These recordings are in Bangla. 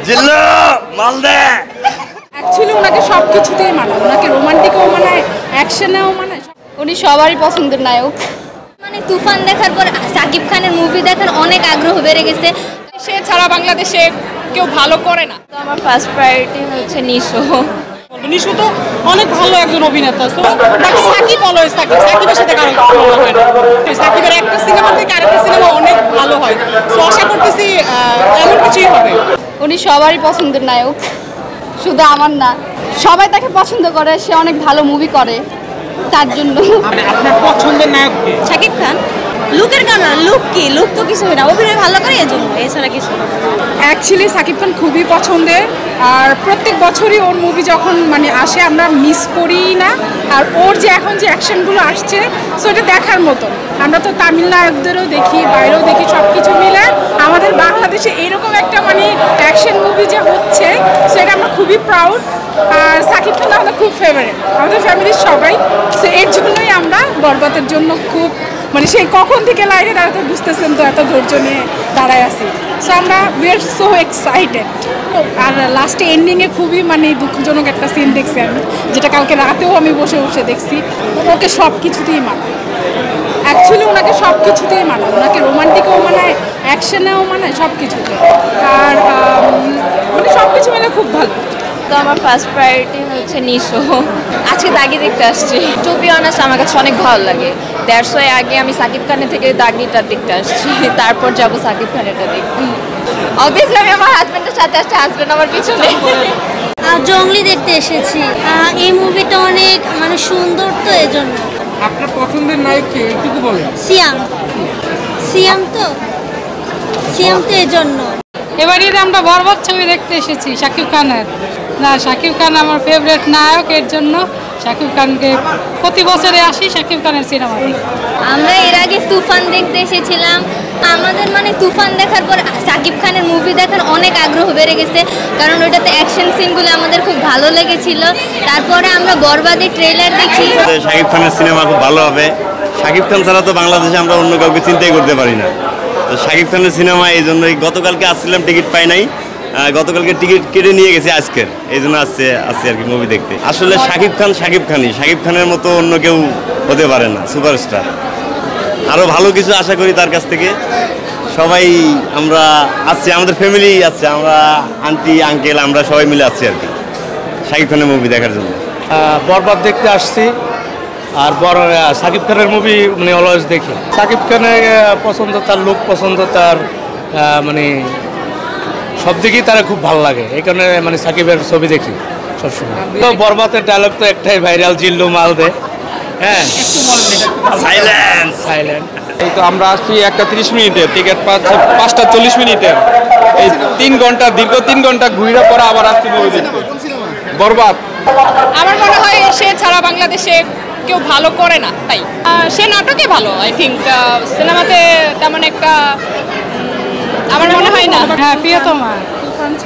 জিল্লু মালদে অ্যাকচুয়ালি ওনাকে সব কিছুতেই মানায়, ওনাকে রোমান্টিকও মানায়, অ্যাকশনেও মানায়। উনি সবারই পছন্দের নায়ক। মানে তুফান দেখার পর সাকিব খানের মুভি দেখার অনেক আগ্রহ বেড়ে গেছে। সে ছাড়া বাংলাদেশে কেউ ভালো করে না। তো আমার ফার্স্ট প্রায়োরিটি হচ্ছে নিশো। নিশু তো অনেক ভালো একজন অভিনেতা, তো বাট সাকিব অলওয়েজ সাকিবের সাথে কারো তুলনা হয় না। সাকিবের একটা সিনেমা থেকে আরেকটা সিনেমা অনেক ভালো হয়, তো আশা করতেছি এমন কিছুই হবে। উনি সবারই পছন্দের নায়ক, শুধু আমার না, সবাই তাকে পছন্দ করে। সে অনেক ভালো মুভি করে, তার জন্য। মানে আপনার পছন্দের নায়ক কে? সাকিব খান। লুকের কারণে, লুক কি, লুক তো কিছু হয় না, অভিনয় ভালো করে এর জন্য, এছাড়া কিছু না। অ্যাকচুয়ালি সাকিব খান খুবই পছন্দের, আর প্রত্যেক বছরই ওর মুভি যখন মানে আসে আমরা মিস করি না। আর ওর যে এখন যে অ্যাকশনগুলো আসছে, সো এটা দেখার মতো। আমরা তো তামিল নায়কদেরও দেখি, বাইরেও দেখি, সব কিছু মিলে আমাদের বাংলাদেশে এরকম একটা মানে অ্যাকশন মুভি যে হচ্ছে, সেটা আমরা খুবই প্রাউড। আর সাকিব খান আমাদের খুব ফেভারিট, আমাদের ফ্যামিলির সবাই। সো এর জন্যই আমরা বরবাদের জন্য খুব মানে সেই কখন থেকে লাইনে দাঁড়াতে বুঝতেছেন তো, এত ধৈর্য নিয়ে দাঁড়ায় আছি। সো আমরা উই আর সো এক্সাইটেড। আর লাস্টে এন্ডিংয়ে খুবই মানে দুঃখজনক একটা সিন দেখছি আমি, যেটা কালকে রাতেও আমি বসে বসে দেখছি। ওকে সব কিছুতেই মানায়, অ্যাকচুয়ালি ওনাকে সব কিছুতেই মানায়, ওনাকে রোমান্টিকও মানায়, অ্যাকশনেও মানায়, সব কিছুতে। আর মানে সব কিছু মিলে খুব ভালো। তো আমার ফার্স্ট প্রায়োরিটি হচ্ছে নিশো। আজকে দাগি দেখতে আসছি। টু বি অনেস্ট আমার কাছে অনেক ভালো লাগে। দ্যাটস ওয়াই আগে আমি সাকিব খানের থেকে দাগিটা দেখতে আসছি, তারপর যাব সাকিব খানেরটা দেখতে। অবভিয়াসলি আমি আমার হাজব্যান্ডের সাথে আসছি, হাজব্যান্ড আমার পিছনে। জঙ্গলি দেখতে এসেছি। এই মুভিটা অনেক মানে সুন্দর, তো এজন্য। আপনার পছন্দের নায়ক কে একটু বলেন? সিয়াম। সিয়াম তো এজন্য। এবারে আমরা বরবাদ ছবি দেখতে এসেছি শাকিব খানের। না, শাকিব খান আমার ফেভারিট নায়ক, এর জন্য শাকিব খানকে প্রতি বছরে আসি শাকিব খানের সিনেমা দেখি। আমরা এর আগে তুফান দেখতে এসেছিলাম। আমাদের মানে তুফান দেখার পর সাকিব খানের মুভি দেখার অনেক আগ্রহ বেড়ে গেছে, কারণ ওইটাতে অ্যাকশন সিনগুলো আমাদের খুব ভালো লেগেছিল। তারপরে আমরা বরবাদের ট্রেলার দেখি। শাকিব খানের সিনেমা খুব ভালো হবে। শাকিব খান ছাড়া তো বাংলাদেশে আমরা অন্য কাউকে চিন্তাই করতে পারি না। তো শাকিব খানের সিনেমা এই জন্যই গতকালকে আসছিলাম, টিকিট পাই নাই, গতকালকে টিকিট কেটে নিয়ে গেছি আজকের, এই জন্য আসছি আর কি মুভি দেখতে। আসলে শাকিব খানই, শাকিব খানের মতো অন্য কেউ হতে পারে না, সুপারস্টার। আরও ভালো কিছু আশা করি তার কাছ থেকে। সবাই আমরা আসছি, আমাদের ফ্যামিলি আসছে, আমরা আন্টি আঙ্কেল আমরা সবাই মিলে আসছি আর কি শাকিব খানের মুভি দেখার জন্য। বরবাদ দেখতে আসছি। আর সাকিব খানের মুভি মানে অলওয়েজ দেখি। সাকিব খানের পছন্দ, তার লুক পছন্দ, তার মানে সব দিকেই তারা খুব ভালো লাগে, এই কারণে মানে সাকিবের ছবি দেখি সবসময়। তো বরবাদের ডায়লগ তো একটাই ভাইরাল, জিল্লু মালদে। হ্যাঁ, সাইলেন্ট। এই তো আমরা আসছি 1:30 মিনিটের টিকিট পাচ্ছি 5:40 মিনিটের। এই 3 ঘন্টা, দীর্ঘ 3 ঘন্টা ঘুরে পরে আবার আসছি মুভি দেখতে। বরবাদ আমার মনে হয় সে ছাড়া বাংলাদেশে কেউ ভালো করে না, তাই সে নাটকে ভালো। আই থিঙ্ক সিনেমাতে তেমন একটা আমার মনে হয় না। হ্যাঁ,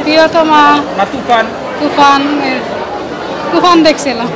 প্রিয়তমা তুফান দেখছিলাম।